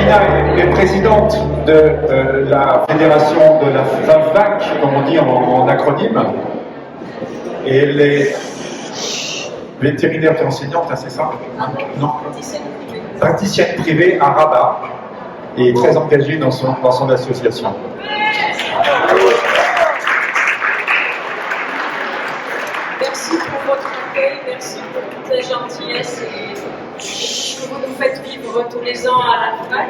Nina est présidente de la fédération de la FAVVAC, comme on dit en acronyme, et elle est vétérinaire et enseignante, c'est ça? Non. Praticienne privée à Rabat et très engagée dans son association. Merci pour votre accueil, merci pour toute la gentillesse et que vous nous faites vivre tous les ans à la fac.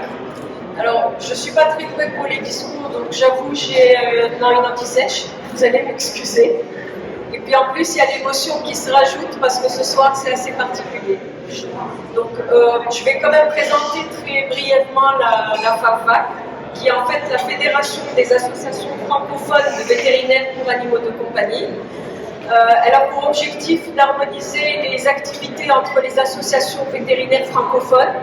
Alors, je ne suis pas très douée pour les discours, donc j'avoue, j'ai maintenant une anti-sèche, vous allez m'excuser. Et puis en plus, il y a l'émotion qui se rajoute parce que ce soir, c'est assez particulier. Donc, je vais quand même présenter très brièvement la FAVVAC, qui est en fait la Fédération des associations francophones de vétérinaires pour animaux de compagnie. Elle a pour objectif d'harmoniser les activités entre les associations vétérinaires francophones,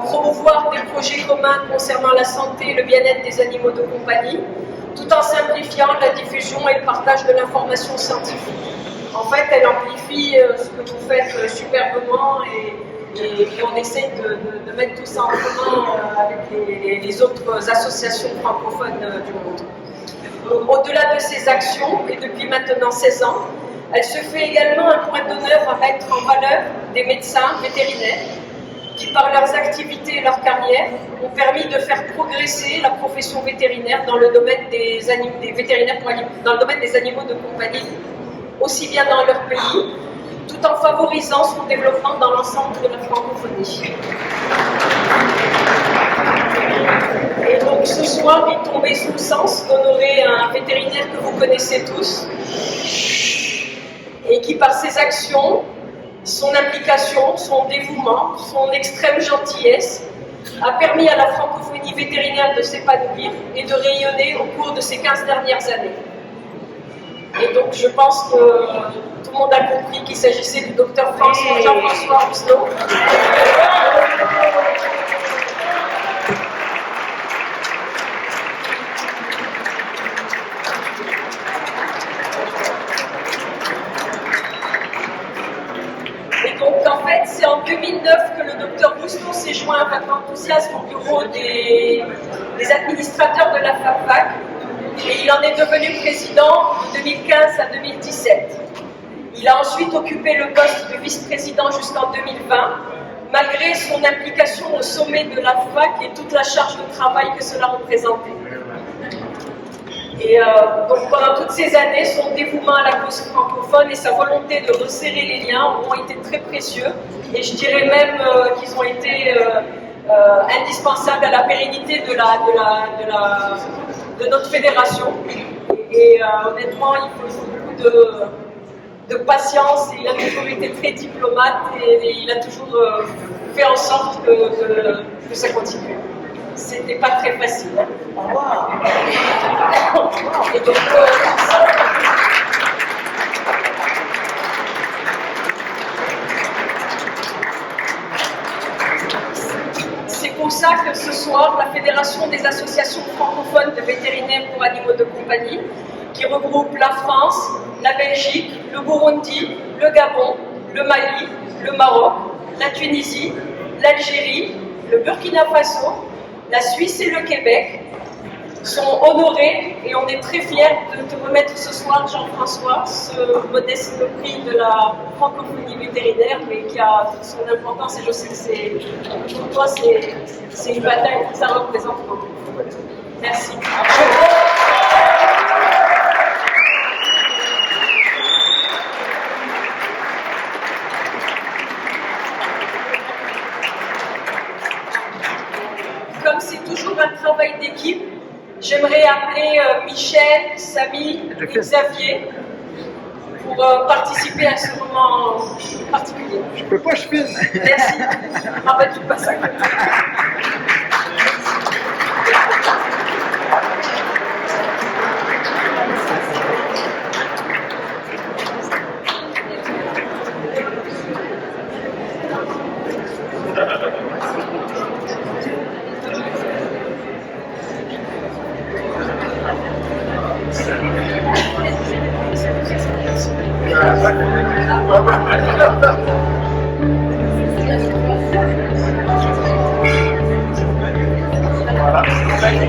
promouvoir des projets communs concernant la santé et le bien-être des animaux de compagnie, tout en simplifiant la diffusion et le partage de l'information scientifique. En fait, elle amplifie ce que vous faites superbement et on essaie de mettre tout ça en commun avec les autres associations francophones du monde. Au-delà de ces actions, et depuis maintenant 16 ans, elle se fait également un point d'honneur à mettre en valeur des médecins vétérinaires qui, par leurs activités et leur carrière, ont permis de faire progresser la profession vétérinaire dans le domaine des animaux de compagnie, aussi bien dans leur pays, tout en favorisant son développement dans l'ensemble de la francophonie. Et donc ce soir, il tombait sous le sens d'honorer un vétérinaire que vous connaissez tous et qui, par ses actions, son implication, son dévouement, son extrême gentillesse, a permis à la francophonie vétérinaire de s'épanouir et de rayonner au cours de ces 15 dernières années. Et donc je pense que tout le monde a compris qu'il s'agissait du docteur Jean-François Rousseau. C'est en 2009 que le docteur Rousseau s'est joint avec enthousiasme au bureau des administrateurs de la FAVVAC et il en est devenu président de 2015 à 2017. Il a ensuite occupé le poste de vice-président jusqu'en 2020, malgré son implication au sommet de la FAVVAC et toute la charge de travail que cela représentait. Et donc pendant toutes ces années, son dévouement à la cause francophone et sa volonté de resserrer les liens ont été très précieux et je dirais même qu'ils ont été indispensables à la pérennité de notre fédération. Et honnêtement, il faut beaucoup de patience et il a toujours été très diplomate et il a toujours fait en sorte que ça continue. C'était pas très facile. Hein. Et donc, c'est pour ça que ce soir, la Fédération des associations francophones de vétérinaires pour animaux de compagnie, qui regroupe la France, la Belgique, le Burundi, le Gabon, le Mali, le Maroc, la Tunisie, l'Algérie, le Burkina Faso, la Suisse et le Québec sont honorés et on est très fiers de te remettre ce soir, Jean-François, ce modeste prix de la francophonie vétérinaire, mais qui a toute son importance et je sais que pour toi c'est une bataille que ça représente beaucoup. Merci. Comme c'est toujours un travail d'équipe, j'aimerais appeler Michel, Samy et Xavier pour participer à ce moment particulier. Je peux pas, je filme. Merci. Ah ben tu passes à côté.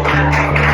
Voilà.